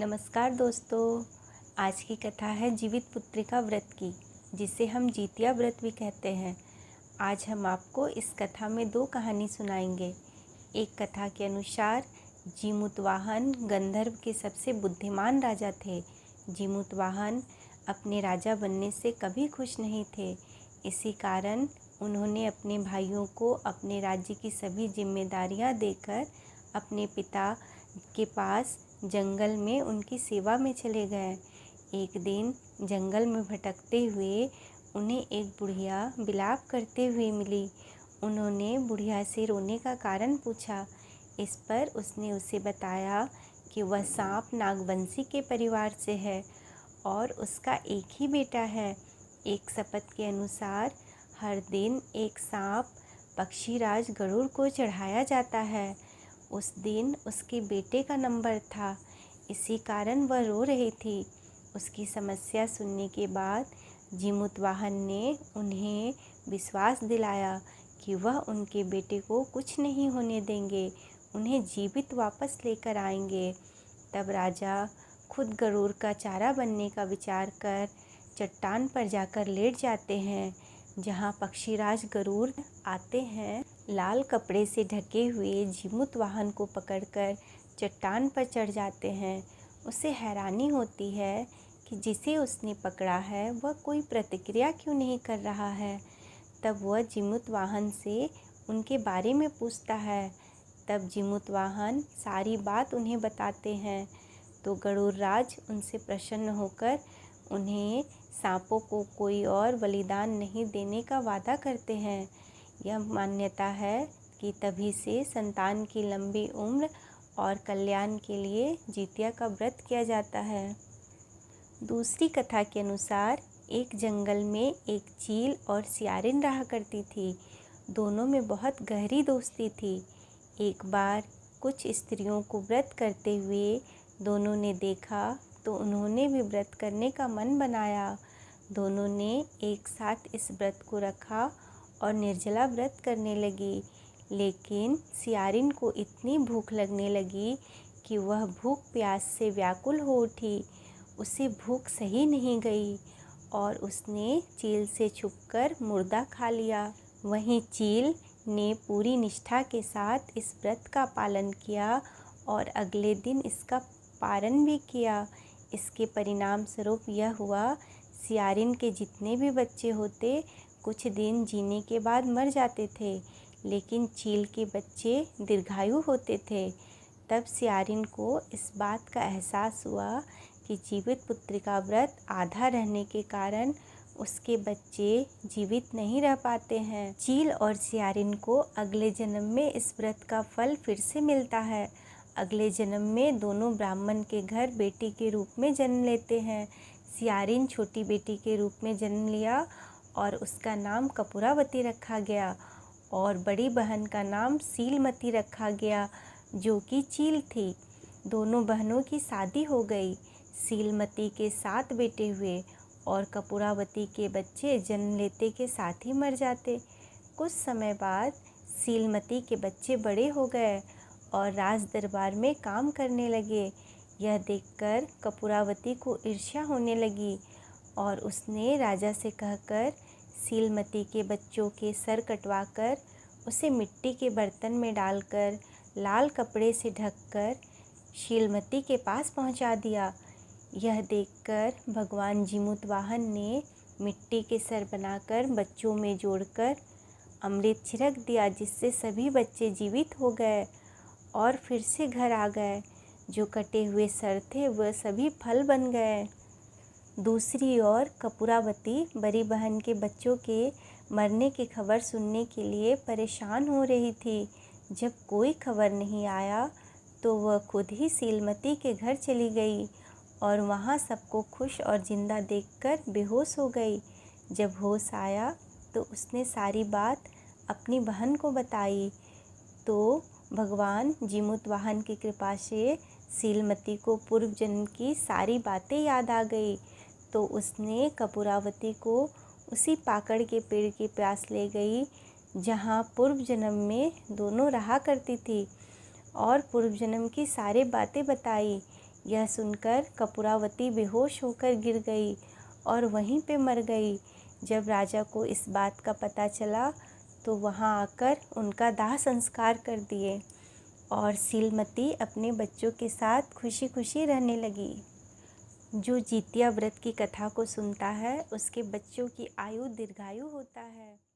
नमस्कार दोस्तों। आज की कथा है जीवित पुत्रिका व्रत की, जिसे हम जितिया व्रत भी कहते हैं। आज हम आपको इस कथा में दो कहानी सुनाएंगे। एक कथा के अनुसार जीमूतवाहन गंधर्व के सबसे बुद्धिमान राजा थे। जीमूतवाहन अपने राजा बनने से कभी खुश नहीं थे। इसी कारण उन्होंने अपने भाइयों को अपने राज्य की सभी जिम्मेदारियां देकर अपने पिता के पास जंगल में उनकी सेवा में चले गए। एक दिन जंगल में भटकते हुए उन्हें एक बुढ़िया विलाप करते हुए मिली। उन्होंने बुढ़िया से रोने का कारण पूछा। इस पर उसने उसे बताया कि वह सांप नागवंशी के परिवार से है और उसका एक ही बेटा है। एक शपथ के अनुसार हर दिन एक सांप पक्षीराज गरुड़ को चढ़ाया जाता है। उस दिन उसके बेटे का नंबर था, इसी कारण वह रो रही थी। उसकी समस्या सुनने के बाद जीमूतवाहन ने उन्हें विश्वास दिलाया कि वह उनके बेटे को कुछ नहीं होने देंगे, उन्हें जीवित वापस लेकर आएंगे। तब राजा खुद गरुड़ का चारा बनने का विचार कर चट्टान पर जाकर लेट जाते हैं, जहाँ पक्षीराज गरुड़ आते हैं। लाल कपड़े से ढके हुए जीमूतवाहन को पकड़कर चट्टान पर चढ़ जाते हैं। उसे हैरानी होती है कि जिसे उसने पकड़ा है वह कोई प्रतिक्रिया क्यों नहीं कर रहा है। तब वह जीमूतवाहन से उनके बारे में पूछता है। तब जीमूतवाहन सारी बात उन्हें बताते हैं। तो गरुड़राज उनसे प्रसन्न होकर उन्हें सांपों को कोई और बलिदान नहीं देने का वादा करते हैं। यह मान्यता है कि तभी से संतान की लंबी उम्र और कल्याण के लिए जितिया का व्रत किया जाता है। दूसरी कथा के अनुसार एक जंगल में एक चील और सियारिन रहा करती थी। दोनों में बहुत गहरी दोस्ती थी। एक बार कुछ स्त्रियों को व्रत करते हुए दोनों ने देखा तो उन्होंने भी व्रत करने का मन बनाया। दोनों ने एक साथ इस व्रत को रखा और निर्जला व्रत करने लगी। लेकिन सियारिन को इतनी भूख लगने लगी कि वह भूख प्यास से व्याकुल हो उठी। उसे भूख सही नहीं गई और उसने चील से छुपकर मुर्दा खा लिया। वहीं चील ने पूरी निष्ठा के साथ इस व्रत का पालन किया और अगले दिन इसका पारण भी किया। इसके परिणाम स्वरूप यह हुआ, सियारिन के जितने भी बच्चे होते कुछ दिन जीने के बाद मर जाते थे, लेकिन चील के बच्चे दीर्घायु होते थे। तब सियारिन को इस बात का एहसास हुआ कि जीवित पुत्रिका व्रत आधा रहने के कारण उसके बच्चे जीवित नहीं रह पाते हैं। चील और सियारिन को अगले जन्म में इस व्रत का फल फिर से मिलता है। अगले जन्म में दोनों ब्राह्मण के घर बेटी के रूप में जन्म लेते हैं। सियारिन छोटी बेटी के रूप में जन्म लिया और उसका नाम कपूरावती रखा गया और बड़ी बहन का नाम सीलमती रखा गया, जो कि चील थी। दोनों बहनों की शादी हो गई। सीलमती के 7 बेटे हुए और कपूरावती के बच्चे जन्म लेते के साथ ही मर जाते। कुछ समय बाद सीलमती के बच्चे बड़े हो गए और राज दरबार में काम करने लगे। यह देखकर कपूरावती को ईर्ष्या होने लगी और उसने राजा से कहकर सीलमती के बच्चों के सर कटवाकर उसे मिट्टी के बर्तन में डालकर लाल कपड़े से ढककर सीलमती के पास पहुंचा दिया। यह देखकर भगवान जीमूतवाहन ने मिट्टी के सर बनाकर बच्चों में जोड़कर अमृत छिड़क दिया, जिससे सभी बच्चे जीवित हो गए और फिर से घर आ गए। जो कटे हुए सर थे वह सभी फल बन गए। दूसरी ओर कपूरावती बड़ी बहन के बच्चों के मरने की खबर सुनने के लिए परेशान हो रही थी। जब कोई खबर नहीं आया तो वह खुद ही सीलमती के घर चली गई और वहाँ सबको खुश और जिंदा देखकर बेहोश हो गई। जब होश आया तो उसने सारी बात अपनी बहन को बताई। तो भगवान जीमूतवाहन की कृपा से सीलमती को पूर्व जन्म की सारी बातें याद आ गई। तो उसने कपूरावती को उसी पाकड़ के पेड़ के पास ले गई, जहाँ पूर्व जन्म में दोनों रहा करती थी, और पूर्व जन्म की सारी बातें बताई। यह सुनकर कपूरावती बेहोश होकर गिर गई और वहीं पे मर गई। जब राजा को इस बात का पता चला तो वहाँ आकर उनका दाह संस्कार कर दिए और सीलमती अपने बच्चों के साथ खुशी खुशी रहने लगी। जो जितिया व्रत की कथा को सुनता है उसके बच्चों की आयु दीर्घायु होता है।